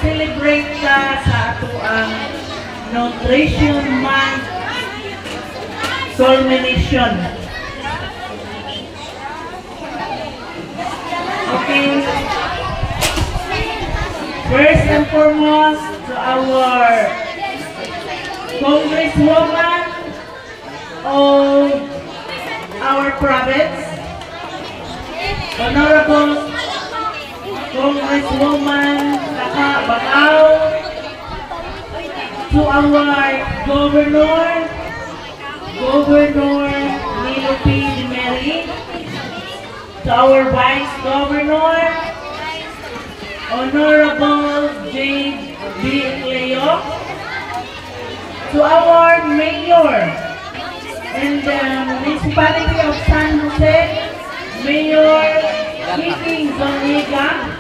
mag-celebrate ka sa ato ang Nutrition Month culmination. Okay. First and foremost, to our Congresswoman of our province, Honorable Congresswoman Naka Bacao, to our Governor Nilo P. Dimeri, to our Vice Governor, Honorable J. B. Leo, to our Mayor in the Municipality of San Jose, Mayor Kiking Zoniga,